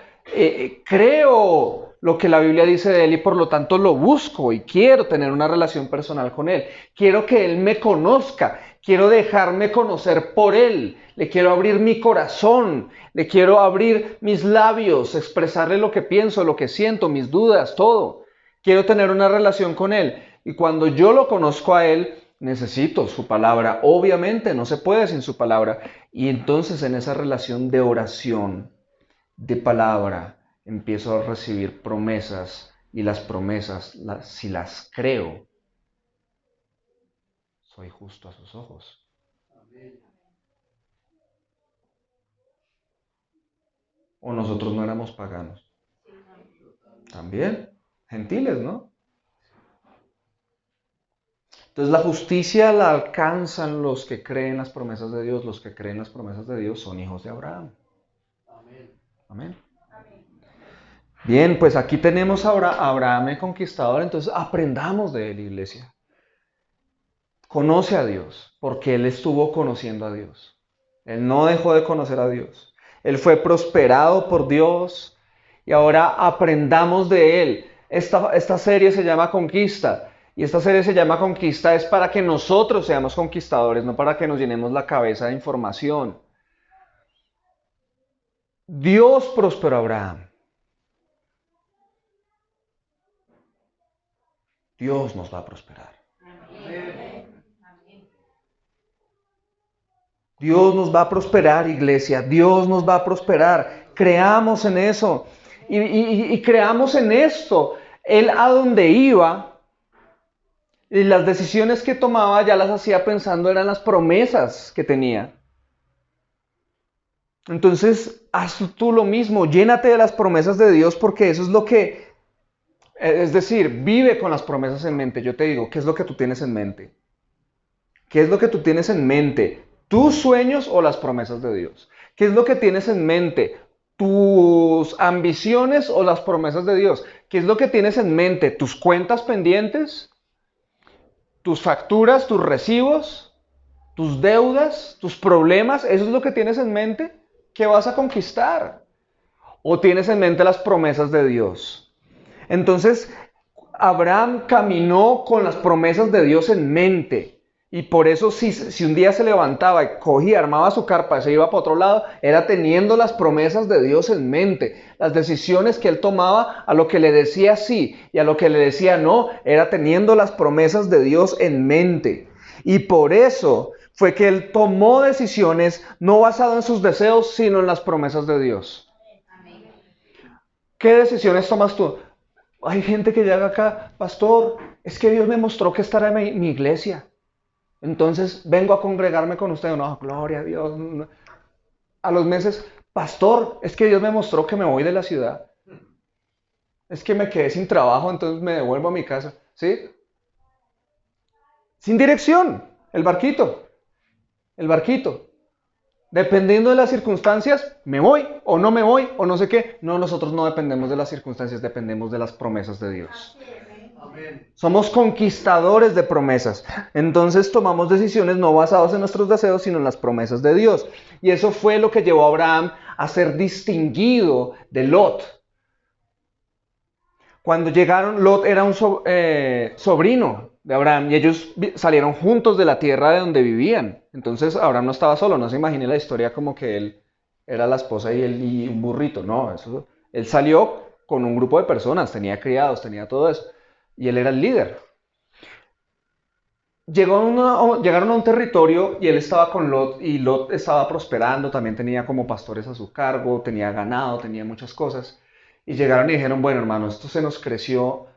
creo lo que la Biblia dice de Él y por lo tanto lo busco y quiero tener una relación personal con Él. Quiero que Él me conozca, quiero dejarme conocer por Él, le quiero abrir mi corazón, le quiero abrir mis labios, expresarle lo que pienso, lo que siento, mis dudas, todo. Quiero tener una relación con Él. Y cuando yo lo conozco a Él, necesito su palabra. Obviamente no se puede sin su palabra. Y entonces en esa relación de oración, de palabra, empiezo a recibir promesas. Y las promesas, si las creo, soy justo a sus ojos. ¿O nosotros no éramos paganos? También, gentiles, ¿no? Entonces la justicia la alcanzan los que creen las promesas de Dios. Los que creen las promesas de Dios son hijos de Abraham. Amén. Bien, pues aquí tenemos ahora a Abraham el conquistador. Entonces aprendamos de él, iglesia. Conoce a Dios, porque él estuvo conociendo a Dios. Él no dejó de conocer a Dios. Él fue prosperado por Dios y ahora aprendamos de él. Esta serie se llama Conquista. Y esta serie se llama Conquista es para que nosotros seamos conquistadores, no para que nos llenemos la cabeza de información. Dios prosperó a Abraham. Dios nos va a prosperar. Dios nos va a prosperar, iglesia. Dios nos va a prosperar. Creamos en eso. Y creamos en esto. Él a donde iba, y las decisiones que tomaba ya las hacía pensando eran las promesas que tenía. Entonces, haz tú lo mismo. Llénate de las promesas de Dios porque eso es lo que... Es decir, vive con las promesas en mente. Yo te digo, ¿qué es lo que tú tienes en mente? ¿Qué es lo que tú tienes en mente? ¿Tus sueños o las promesas de Dios? ¿Qué es lo que tienes en mente? ¿Tus ambiciones o las promesas de Dios? ¿Qué es lo que tienes en mente? ¿Tus cuentas pendientes? ¿Tus facturas? ¿Tus recibos? ¿Tus deudas? ¿Tus problemas? ¿Eso es lo que tienes en mente? ¿Qué vas a conquistar? ¿O tienes en mente las promesas de Dios? Entonces, Abraham caminó con las promesas de Dios en mente. Y por eso si un día se levantaba y cogía, armaba su carpa y se iba para otro lado, era teniendo las promesas de Dios en mente. Las decisiones que él tomaba, a lo que le decía sí y a lo que le decía no, era teniendo las promesas de Dios en mente. Y por eso fue que él tomó decisiones no basadas en sus deseos, sino en las promesas de Dios. ¿Qué decisiones tomas tú? Hay gente que llega acá, pastor, es que Dios me mostró que estará en mi iglesia. Entonces vengo a congregarme con usted. No, gloria a Dios. No. A los meses, pastor, es que Dios me mostró que me voy de la ciudad. Es que me quedé sin trabajo, entonces me devuelvo a mi casa. ¿Sí? Sin dirección. El barquito. El barquito. Dependiendo de las circunstancias, me voy o no me voy o no sé qué. No, nosotros no dependemos de las circunstancias, dependemos de las promesas de Dios. Somos conquistadores de promesas. Entonces tomamos decisiones no basadas en nuestros deseos, sino en las promesas de Dios. Y eso fue lo que llevó a Abraham a ser distinguido de Lot. Cuando llegaron, Lot era un sobrino de Abraham y ellos salieron juntos de la tierra de donde vivían. Entonces Abraham no estaba solo, no se imagine la historia como que él era la esposa y él y un burrito. No, él salió con un grupo de personas, tenía criados, tenía todo eso. Y él era el líder. Llegaron a un territorio y él estaba con Lot y Lot estaba prosperando, también tenía como pastores a su cargo, tenía ganado, tenía muchas cosas. Y llegaron y dijeron, bueno hermano, esto se nos creció,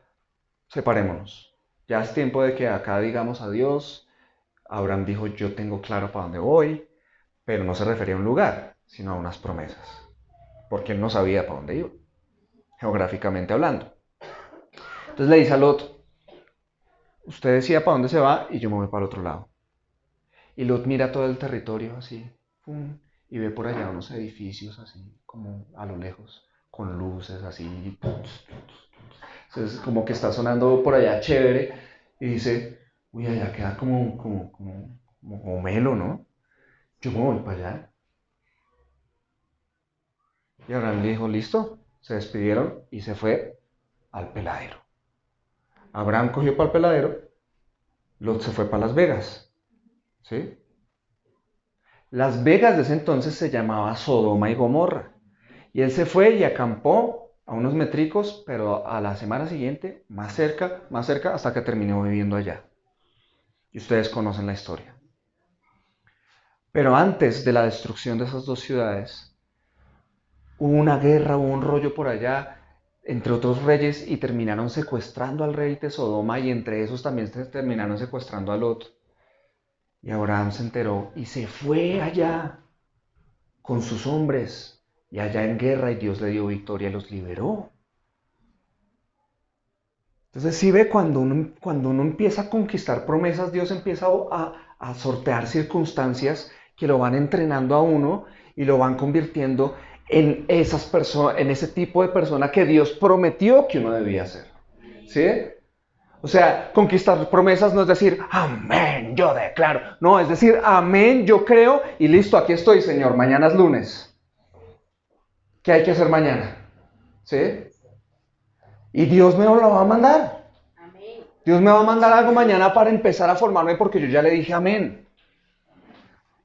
separémonos. Ya es tiempo de que acá digamos adiós. Abraham dijo, yo tengo claro para dónde voy, pero no se refería a un lugar, sino a unas promesas, porque él no sabía para dónde iba, geográficamente hablando. Entonces le dice a Lot, usted decía para dónde se va y yo me voy para el otro lado. Y Lot mira todo el territorio así, pum, y ve por allá unos edificios así, como a lo lejos, con luces así. Entonces, como que está sonando por allá chévere, y dice, uy, allá queda como melo, ¿no? Yo me voy para allá. Y Abraham le dijo, listo, se despidieron y se fue al peladero. Abraham cogió para el peladero, Lot se fue para Las Vegas, ¿sí? Las Vegas de ese entonces se llamaba Sodoma y Gomorra. Y él se fue y acampó a unos metricos, pero a la semana siguiente, más cerca, hasta que terminó viviendo allá. Y ustedes conocen la historia. Pero antes de la destrucción de esas dos ciudades, hubo una guerra, hubo un rollo por allá, entre otros reyes, y terminaron secuestrando al rey de Sodoma, y entre esos también terminaron secuestrando a Lot. Y Abraham se enteró y se fue allá con sus hombres, y allá en guerra, y Dios le dio victoria y los liberó. Entonces, si ve, cuando uno empieza a conquistar promesas, Dios empieza a sortear circunstancias que lo van entrenando a uno y lo van convirtiendo en esas personas, en ese tipo de persona que Dios prometió que uno debía ser. ¿Sí? O sea, conquistar promesas no es decir, amén, yo declaro. No, es decir, amén, yo creo y listo, aquí estoy, Señor, mañana es lunes. ¿Qué hay que hacer mañana? ¿Sí? Y Dios me lo va a mandar. Dios me va a mandar algo mañana para empezar a formarme porque yo ya le dije amén.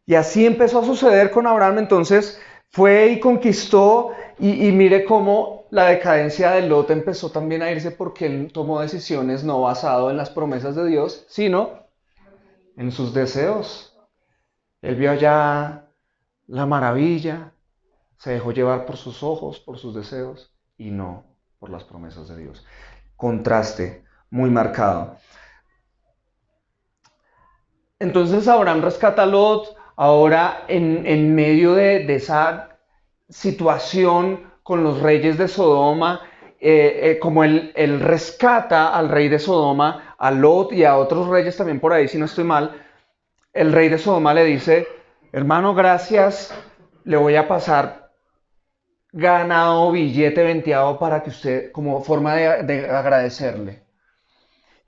Y así empezó a suceder con Abraham. Entonces fue y conquistó y mire cómo la decadencia de Lot empezó también a irse porque él tomó decisiones no basado en las promesas de Dios, sino en sus deseos. Él vio allá la maravilla, se dejó llevar por sus ojos, por sus deseos y no por las promesas de Dios. Contraste muy marcado. Entonces Abraham rescata a Lot, ahora en medio de esa situación con los reyes de Sodoma, como él rescata al rey de Sodoma, a Lot y a otros reyes también por ahí, si no estoy mal, el rey de Sodoma le dice, hermano, gracias, le voy a pasar ganado, billete venteado para que usted, como forma de agradecerle.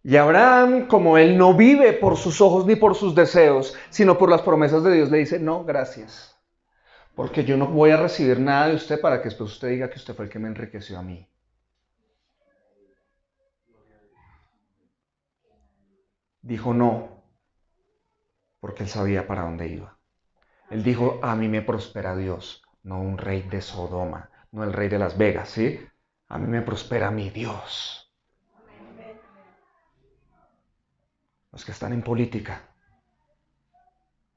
Y Abraham, como él no vive por sus ojos ni por sus deseos, sino por las promesas de Dios, le dice, no, gracias, porque yo no voy a recibir nada de usted para que después usted diga que usted fue el que me enriqueció a mí. Dijo no, porque él sabía para dónde iba. Él dijo, a mí me prospera Dios, no un rey de Sodoma, no el rey de Las Vegas, ¿sí? A mí me prospera mi Dios. Los que están en política,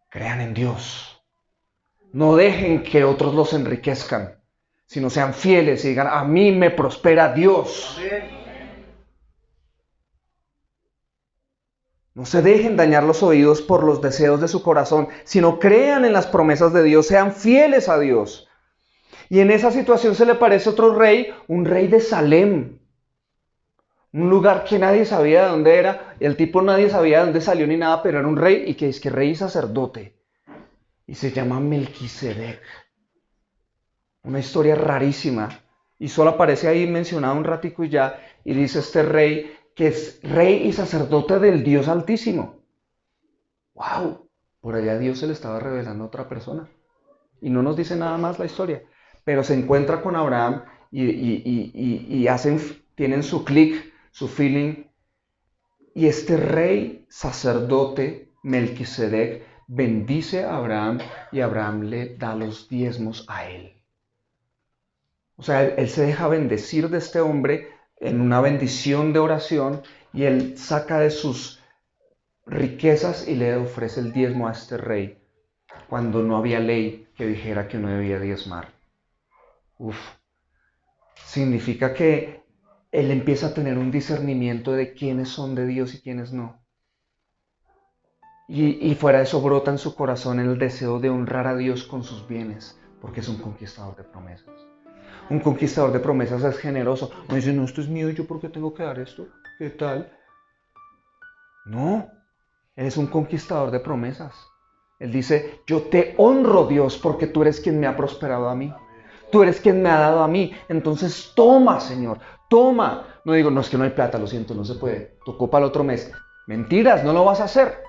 crean en Dios. No dejen que otros los enriquezcan, sino sean fieles y digan, a mí me prospera Dios. No se dejen dañar los oídos por los deseos de su corazón, sino crean en las promesas de Dios, sean fieles a Dios. Y en esa situación se le parece otro rey, un rey de Salem, un lugar que nadie sabía de dónde era, el tipo nadie sabía de dónde salió ni nada, pero era un rey y que es que rey y sacerdote. Y se llama Melquisedec. Una historia rarísima. Y solo aparece ahí mencionado un ratico y ya. Y dice este rey que es rey y sacerdote del Dios Altísimo. ¡Wow! Por allá Dios se le estaba revelando a otra persona. Y no nos dice nada más la historia. Pero se encuentra con Abraham y tienen su clic, su feeling. Y este rey sacerdote, Melquisedec, bendice a Abraham y Abraham le da los diezmos a él. O sea, él se deja bendecir de este hombre en una bendición de oración y él saca de sus riquezas y le ofrece el diezmo a este rey cuando no había ley que dijera que no debía diezmar. Significa que él empieza a tener un discernimiento de quiénes son de Dios y quiénes no. Y fuera de eso brota en su corazón el deseo de honrar a Dios con sus bienes, porque es un conquistador de promesas. Un conquistador de promesas es generoso. No dice, no, esto es mío y yo por qué tengo que dar esto. ¿Qué tal? No, él es un conquistador de promesas. Él dice, yo te honro, Dios, porque tú eres quien me ha prosperado a mí. Tú eres quien me ha dado a mí. Entonces toma, Señor, toma. No digo, no, es que no hay plata, lo siento, no se puede. Tocó para el otro mes. Mentiras, no lo vas a hacer.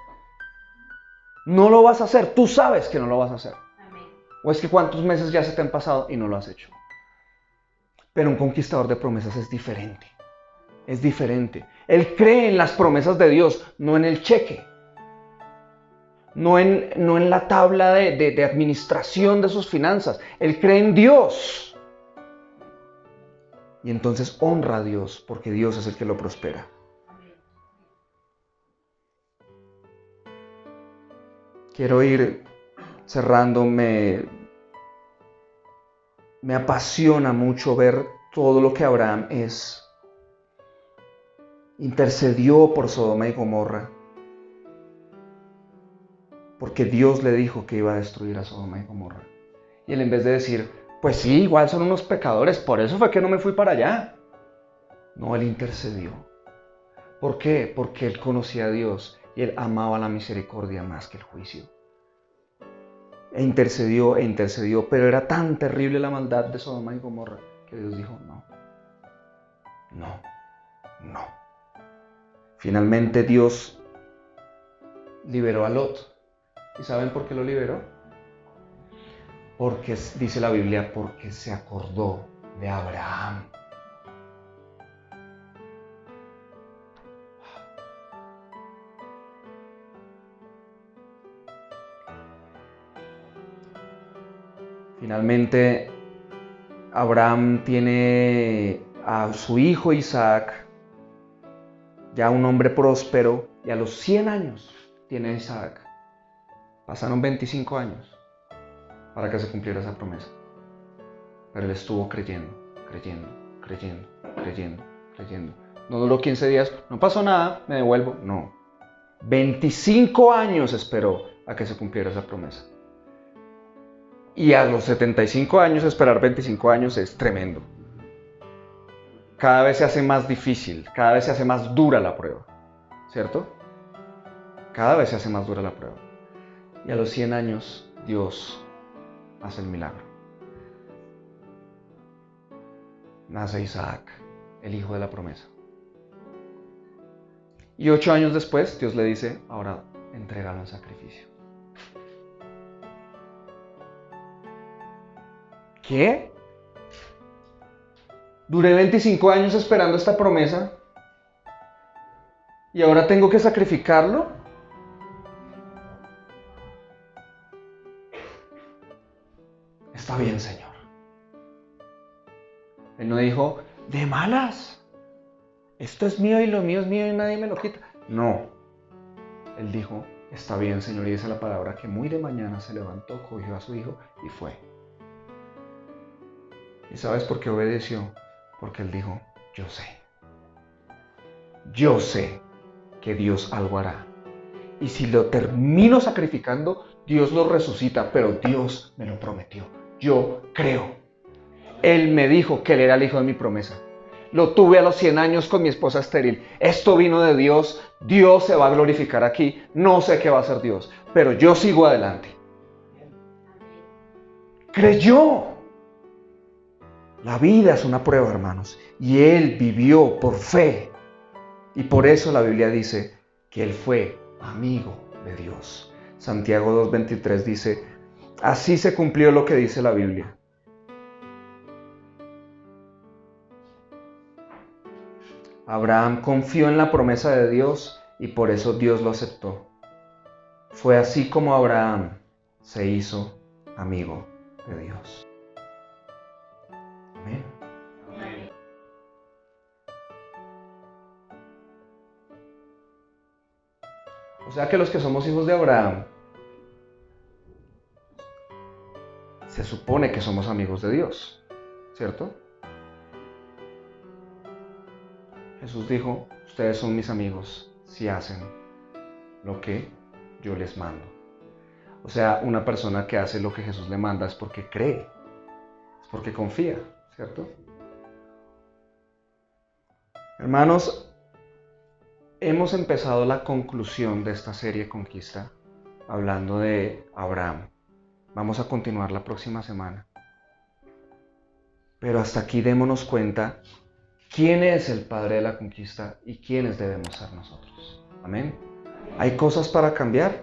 No lo vas a hacer. Tú sabes que no lo vas a hacer. Amén. O es que cuántos meses ya se te han pasado y no lo has hecho. Pero un conquistador de promesas es diferente. Es diferente. Él cree en las promesas de Dios, no en el cheque. No en la tabla de administración de sus finanzas. Él cree en Dios. Y entonces honra a Dios porque Dios es el que lo prospera. Quiero ir cerrando. Me apasiona mucho ver todo lo que Abraham es. Intercedió por Sodoma y Gomorra. Porque Dios le dijo que iba a destruir a Sodoma y Gomorra. Y él en vez de decir, pues sí, igual son unos pecadores, por eso fue que no me fui para allá. No, él intercedió. ¿Por qué? Porque él conocía a Dios y él amaba la misericordia más que el juicio. E intercedió, pero era tan terrible la maldad de Sodoma y Gomorra que Dios dijo, no. Finalmente Dios liberó a Lot. ¿Y saben por qué lo liberó? Porque, dice la Biblia, porque se acordó de Abraham. Finalmente, Abraham tiene a su hijo Isaac, ya un hombre próspero, y a los 100 años tiene a Isaac. Pasaron 25 años para que se cumpliera esa promesa. Pero él estuvo creyendo. No duró 15 días, no pasó nada, me devuelvo. No. 25 años esperó a que se cumpliera esa promesa. Y a los 75 años, esperar 25 años es tremendo. Cada vez se hace más difícil, cada vez se hace más dura la prueba. ¿Cierto? Cada vez se hace más dura la prueba. Y a los 100 años, Dios hace el milagro. Nace Isaac, el hijo de la promesa. Y 8 años después, Dios le dice, ahora entrégalo en sacrificio. ¿Qué? Duré 25 años esperando esta promesa y ahora tengo que sacrificarlo. Está bien, Señor. Él no dijo, de malas. Esto es mío y lo mío es mío y nadie me lo quita. No. Él dijo, está bien, Señor. Y dice la palabra que muy de mañana se levantó, cogió a su hijo y fue. ¿Y sabes por qué obedeció? Porque él dijo, yo sé que Dios algo hará. y si lo termino sacrificando, Dios lo resucita, pero Dios me lo prometió. Yo creo. Él me dijo que Él era el hijo de mi promesa. Lo tuve a los 100 años con mi esposa estéril. Esto vino de Dios. Dios se va a glorificar aquí. No sé qué va a hacer Dios, pero yo sigo adelante. Creyó. La vida es una prueba, hermanos. Y Él vivió por fe. Y por eso la Biblia dice que Él fue amigo de Dios. Santiago 2:23 dice, así se cumplió lo que dice la Biblia. Abraham confió en la promesa de Dios y por eso Dios lo aceptó. Fue así como Abraham se hizo amigo de Dios. Amén. Amén. O sea que los que somos hijos de Abraham, se supone que somos amigos de Dios, ¿cierto? Jesús dijo, ustedes son mis amigos si hacen lo que yo les mando. O sea, una persona que hace lo que Jesús le manda es porque cree, es porque confía, ¿cierto? Hermanos, hemos empezado la conclusión de esta serie Conquista hablando de Abraham. Vamos a continuar la próxima semana. Pero hasta aquí démonos cuenta quién es el padre de la conquista y quiénes debemos ser nosotros. Amén. ¿Hay cosas para cambiar?